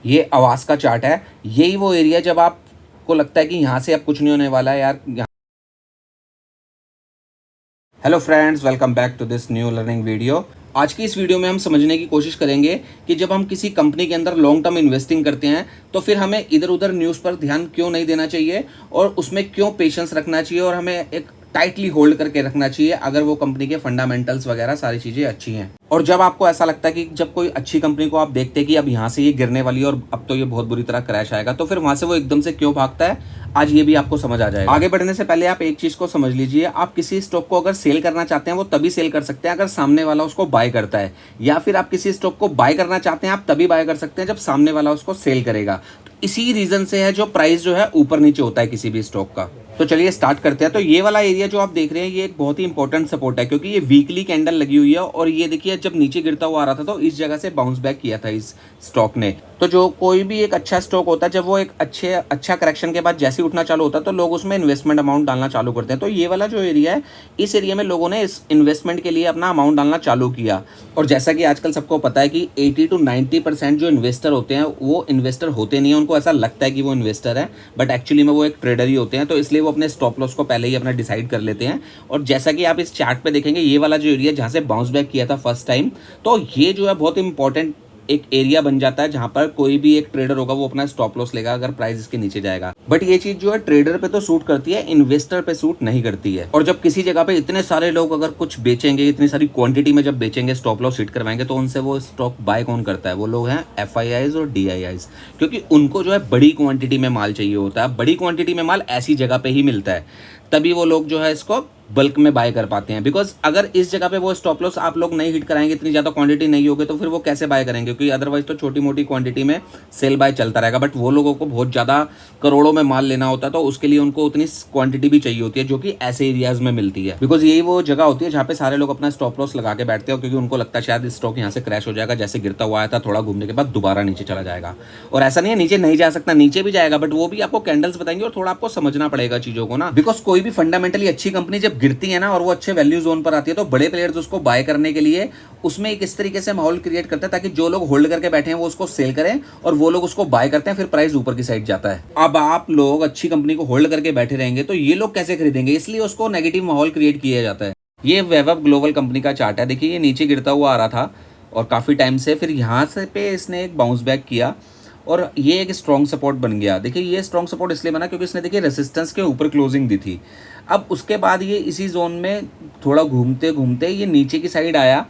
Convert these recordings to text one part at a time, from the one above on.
ये आवाज़ का चार्ट है। यही वो एरिया जब आपको लगता है कि यहाँ से अब कुछ नहीं होने वाला है यार। Hello friends, welcome back to this new learning video. आज की इस वीडियो में हम समझने की कोशिश करेंगे कि जब हम किसी कंपनी के अंदर लॉन्ग टर्म इन्वेस्टिंग करते हैं तो फिर हमें इधर उधर न्यूज़ पर ध्यान क्यों नहीं देना चाहिए और उसमें क्यों पेशेंस रखना चाहिए और हमें एक टाइटली होल्ड करके रखना चाहिए अगर वो कंपनी के फंडामेंटल्स वगैरह सारी चीज़ें अच्छी हैं। और जब आपको ऐसा लगता है कि जब कोई अच्छी कंपनी को आप देखते हैं कि अब यहाँ से ये गिरने वाली है और अब तो ये बहुत बुरी तरह क्रैश आएगा, तो फिर वहाँ से वो एकदम से क्यों भागता है, आज ये भी आपको समझ आ जाएगा। आगे बढ़ने से पहले आप एक चीज़ को समझ लीजिए, आप किसी स्टॉक को अगर सेल करना चाहते हैं वो तभी सेल कर सकते हैं अगर सामने वाला उसको बाय करता है, या फिर आप किसी स्टॉक को बाय करना चाहते हैं आप तभी बाय कर सकते हैं जब सामने वाला उसको सेल करेगा। तो इसी रीजन से है जो प्राइस जो है ऊपर नीचे होता है किसी भी स्टॉक का। तो चलिए स्टार्ट करते हैं। तो ये वाला एरिया जो आप देख रहे हैं ये एक बहुत ही इंपॉर्टेंट सपोर्ट है क्योंकि ये वीकली कैंडल लगी हुई है और ये देखिए जब नीचे गिरता हुआ आ रहा था तो इस जगह से बाउंस बैक किया था इस स्टॉक ने। तो जो कोई भी एक अच्छा स्टॉक होता है जब वो एक अच्छा करेक्शन के बाद जैसे ही उठना चालू होता है तो लोग उसमें इन्वेस्टमेंट अमाउंट डालना चालू करते हैं। तो ये वाला जो एरिया है इस एरिया में लोगों ने इस इन्वेस्टमेंट के लिए अपना अमाउंट डालना चालू किया। और जैसा कि आजकल सबको पता है कि 80 to 90% जो इन्वेस्टर होते हैं वो इन्वेस्टर होते नहीं है। उनको ऐसा लगता है कि वो इन्वेस्टर है बट एक्चुअली में वो एक ट्रेडर ही होते हैं। तो इसलिए वो अपने स्टॉप लॉस को पहले ही अपना डिसाइड कर लेते हैं। और जैसा कि आप इस चार्ट पे देखेंगे ये वाला जो एरिया जहाँ से बाउंस बैक किया था फर्स्ट टाइम, तो ये जो है बहुत इंपॉर्टेंट एक एरिया बन जाता है जहां पर कोई भी एक ट्रेडर होगा वो अपना स्टॉप लॉस लेगा अगर प्राइस इसके नीचे जाएगा। बट ये चीज जो है ट्रेडर पे तो सूट करती है, इन्वेस्टर पे सूट नहीं करती है। और जब किसी जगह पे इतने सारे लोग अगर कुछ बेचेंगे, इतनी सारी क्वांटिटी में जब बेचेंगे, स्टॉप लॉस हिट करवाएंगे, तो उनसे वो स्टॉक बाय कौन करता है? वो लोग हैं FIIs और DIIs, क्योंकि उनको जो है बड़ी क्वांटिटी में माल चाहिए होता है। बड़ी क्वांटिटी में माल ऐसी जगह पे ही मिलता है, तभी वो लोग जो है इसको बल्क में बाय कर पाते हैं। बिकॉज अगर इस जगह पे वो स्टॉप लॉस आप लोग नहीं हिट कराएंगे, इतनी ज़्यादा क्वांटिटी नहीं होगी, तो फिर वो कैसे बाय करेंगे? क्योंकि अदरवाइज तो छोटी मोटी क्वांटिटी में सेल बाय चलता रहेगा। बट वो लोगों को बहुत ज़्यादा करोड़ों में माल लेना होता है तो उसके लिए उनको उतनी क्वांटिटी भी चाहिए होती है जो कि ऐसे एरियाज में मिलती है। बिकॉज यही वो जगह होती है जहाँ पे सारे लोग अपना स्टॉप लॉस लगा के बैठते हैं क्योंकि उनको लगता है शायद स्टॉक यहाँ से क्रैश हो जाएगा, जैसे गिरता हुआ आया था थोड़ा घूमने के बाद दोबारा नीचे चला जाएगा। और ऐसा नहीं है नीचे नहीं जा सकता, नीचे भी जाएगा, बट वो भी आपको कैंडल्स बताएंगे और थोड़ा आपको समझना पड़ेगा चीज़ों को ना। बिकॉज कोई भी फंडामेंटली अच्छी कंपनी जब गिरती है ना और वो अच्छे वैल्यू जोन पर आती है तो बड़े प्लेयर्स उसको बाय करने के लिए उसमें एक इस तरीके से माहौल क्रिएट करते हैं ताकि जो लोग होल्ड करके बैठे हैं वो उसको सेल करें और वो लोग उसको बाय करते हैं, फिर प्राइस ऊपर की साइड जाता है। अब आप लोग अच्छी कंपनी को होल्ड करके बैठे रहेंगे तो ये लोग कैसे खरीदेंगे? इसलिए उसको नेगेटिव माहौल क्रिएट किया जाता है। ये वैभव ग्लोबल कंपनी का चार्ट है। देखिए ये नीचे गिरता हुआ आ रहा था और काफ़ी टाइम से, फिर यहाँ से पे इसने एक बाउंस बैक किया और ये एक स्ट्रॉन्ग सपोर्ट बन गया। देखिए ये स्ट्रॉन्ग सपोर्ट इसलिए बना क्योंकि इसने देखिए रेसिस्टेंस के ऊपर क्लोजिंग दी थी। अब उसके बाद ये इसी जोन में थोड़ा घूमते घूमते ये नीचे की साइड आया।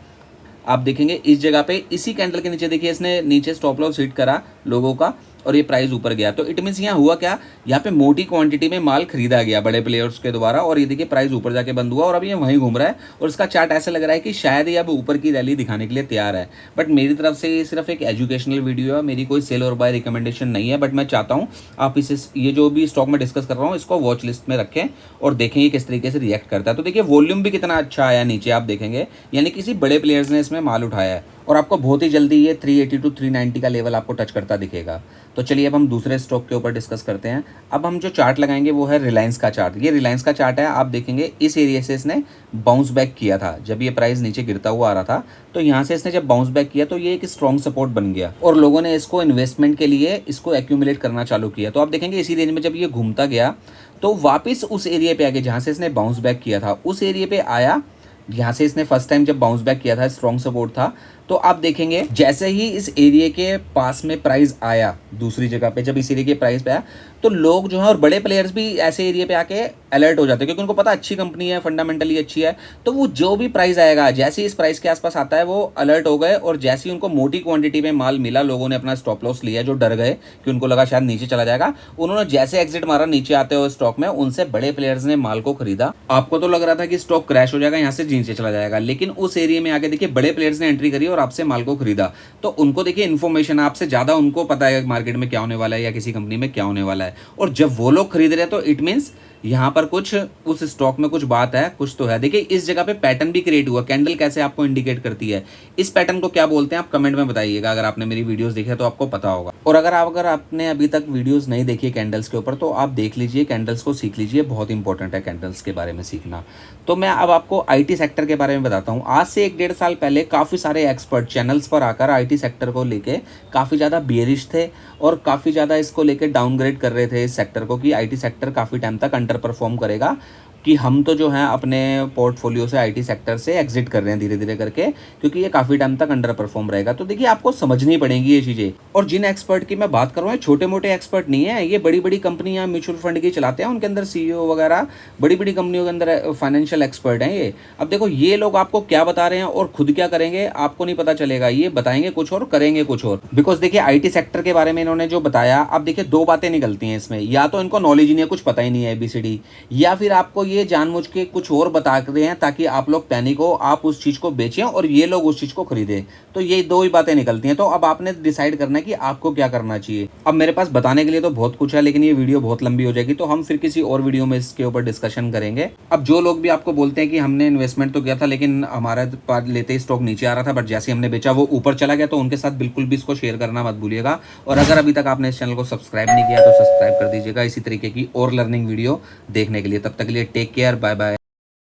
आप देखेंगे इस जगह पे इसी कैंडल के नीचे देखिए इसने नीचे स्टॉप लॉस हिट करा लोगों का और ये प्राइस ऊपर गया। तो इट मीन्स यहाँ हुआ क्या, यहाँ पे मोटी क्वांटिटी में माल खरीदा गया बड़े प्लेयर्स के द्वारा और ये देखिए प्राइस ऊपर जाके बंद हुआ और अभी ये वहीं घूम रहा है। और इसका चार्ट ऐसा लग रहा है कि शायद ये अब ऊपर की रैली दिखाने के लिए तैयार है। बट मेरी तरफ से ये सिर्फ एक एजुकेशनल वीडियो है, मेरी कोई सेल और बाय रिकमेंडेशन नहीं है। बट मैं चाहता हूँ आप इसे, ये जो भी स्टॉक में डिस्कस कर रहा हूँ, इसको वॉच लिस्ट में रखें और देखें ये किस तरीके से रिएक्ट करता है। तो देखिए वॉल्यूम भी कितना अच्छा आया नीचे, आप देखेंगे यानी किसी बड़े प्लेयर्स ने इसमें माल उठाया है और आपको बहुत ही जल्दी ये 380 to 390 का लेवल आपको टच करता दिखेगा। तो चलिए अब हम दूसरे स्टॉक के ऊपर डिस्कस करते हैं। अब हम जो चार्ट लगाएंगे वो है रिलायंस का चार्ट। ये रिलायंस का चार्ट है, आप देखेंगे इस एरिया से इसने बाउंस बैक किया था जब ये प्राइस नीचे गिरता हुआ आ रहा था। तो यहाँ से इसने जब बाउंस बैक किया तो ये एक स्ट्रॉन्ग सपोर्ट बन गया और लोगों ने इसको इन्वेस्टमेंट के लिए इसको एक्यूमुलेट करना चालू किया। तो आप देखेंगे इसी रेंज में जब ये घूमता गया तो वापस उस एरिया पे आके जहाँ से इसने बाउंस बैक किया था उस एरिया पे आया। यहाँ से इसने फर्स्ट टाइम जब बाउंस बैक किया था, स्ट्रॉन्ग सपोर्ट था। तो आप देखेंगे जैसे ही इस एरिया के पास में प्राइस आया दूसरी जगह पे, जब इस एरिया के प्राइस पे आया तो लोग जो है और बड़े प्लेयर्स भी ऐसे एरिया पे आके अलर्ट हो जाते हैं क्योंकि उनको पता अच्छी कंपनी है, फंडामेंटली अच्छी है। तो वो जो भी प्राइस आएगा जैसे ही इस प्राइस के आसपास आता है वो अलर्ट हो गए और जैसे ही उनको मोटी क्वांटिटी में माल मिला, लोगों ने अपना स्टॉप लॉस लिया जो डर गए कि उनको लगा शायद नीचे चला जाएगा, उन्होंने जैसे एग्जिट मारा नीचे आते हुए स्टॉक में, उनसे बड़े प्लेयर्स ने माल को खरीदा। आपको तो लग रहा था कि स्टॉक क्रैश हो जाएगा, यहाँ से नीचे चला जाएगा, लेकिन उस एरिया में आके देखिए बड़े प्लेयर्स ने एंट्री करी और आपसे माल को खरीदा। तो उनको देखिए इन्फॉर्मेशन आपसे ज्यादा उनको पता है मार्केट में क्या होने वाला है या किसी कंपनी में क्या होने वाला है। और जब वो लोग खरीद रहे हैं तो इट मीन्स यहाँ पर कुछ उस स्टॉक में कुछ बात है, कुछ तो है। देखिए इस जगह पे पैटर्न भी क्रिएट हुआ, कैंडल कैसे आपको इंडिकेट करती है, इस पैटर्न को क्या बोलते हैं आप कमेंट में बताइएगा। अगर आपने मेरी वीडियोस देखी है तो आपको पता होगा। और अगर आपने अभी तक वीडियोस नहीं देखी कैंडल्स के ऊपर तो आप देख लीजिए, कैंडल्स को सीख लीजिए, बहुत इंपॉर्टेंट है कैंडल्स के बारे में सीखना। तो मैं अब आपको आईटी सेक्टर के बारे में बताता हूँ। आज से 1-1.5 साल पहले काफ़ी सारे एक्सपर्ट चैनल्स पर आकर आईटी सेक्टर को लेके काफ़ी ज़्यादा बियरिश थे और काफ़ी ज़्यादा इसको लेके डाउनग्रेड कर रहे थे इस सेक्टर को, कि आईटी सेक्टर काफ़ी टाइम तक अंडर परफॉर्म करेगा, कि हम तो जो है अपने पोर्टफोलियो से आईटी सेक्टर से एग्जिट कर रहे हैं धीरे धीरे करके, क्योंकि ये काफ़ी टाइम तक अंडर परफॉर्म रहेगा। तो देखिए आपको समझनी पड़ेंगी ये चीज़ें। और जिन एक्सपर्ट की मैं बात कर रहा हूँ छोटे मोटे एक्सपर्ट नहीं है, ये बड़ी बड़ी कंपनियां म्यूचुअल फंड की चलाते हैं, उनके अंदर सीईओ वगैरह बड़ी बड़ी कंपनियों के अंदर फाइनेंशियल एक्सपर्ट हैं ये। अब देखो ये लोग आपको क्या बता रहे हैं और खुद क्या करेंगे आपको नहीं पता चलेगा, ये बताएंगे कुछ और करेंगे कुछ और। बिकॉज देखिए आईटी सेक्टर के बारे में इन्होंने जो बताया, अब देखिए दो बातें निकलती हैं इसमें, या तो इनको नॉलेज ही नहीं है, कुछ पता ही नहीं है एबीसीडी, या फिर आपको ये जानबूझ के कुछ और बता रहे हैं ताकि आप लोग पैनिक हो, आप उस चीज़ को बेचें और ये लोग उस चीज़ को खरीदें। तो ये दो ही बातें निकलती हैं। तो अब आपने डिसाइड करना है कि आपको क्या करना चाहिए। अब मेरे पास बताने के लिए तो बहुत कुछ है, लेकिन ये वीडियो बहुत लंबी हो जाएगी, तो हम फिर किसी और वीडियो में इसके ऊपर डिस्कशन करेंगे। अब जो लोग भी आपको बोलते हैं कि हमने इन्वेस्टमेंट तो किया था लेकिन हमारा लेते ही स्टॉक नीचे आ रहा था, बट जैसे हमने बेचा वो ऊपर चला गया, तो उनके साथ बिल्कुल भी इसको शेयर करना मत भूलिएगा। और अगर अभी तक आपने इस चैनल को सब्सक्राइब नहीं किया तो सब्सक्राइब कर दीजिएगा इसी तरीके की और लर्निंग वीडियो देखने के लिए। तब तक के लिए टेक केयर, बाय बाय।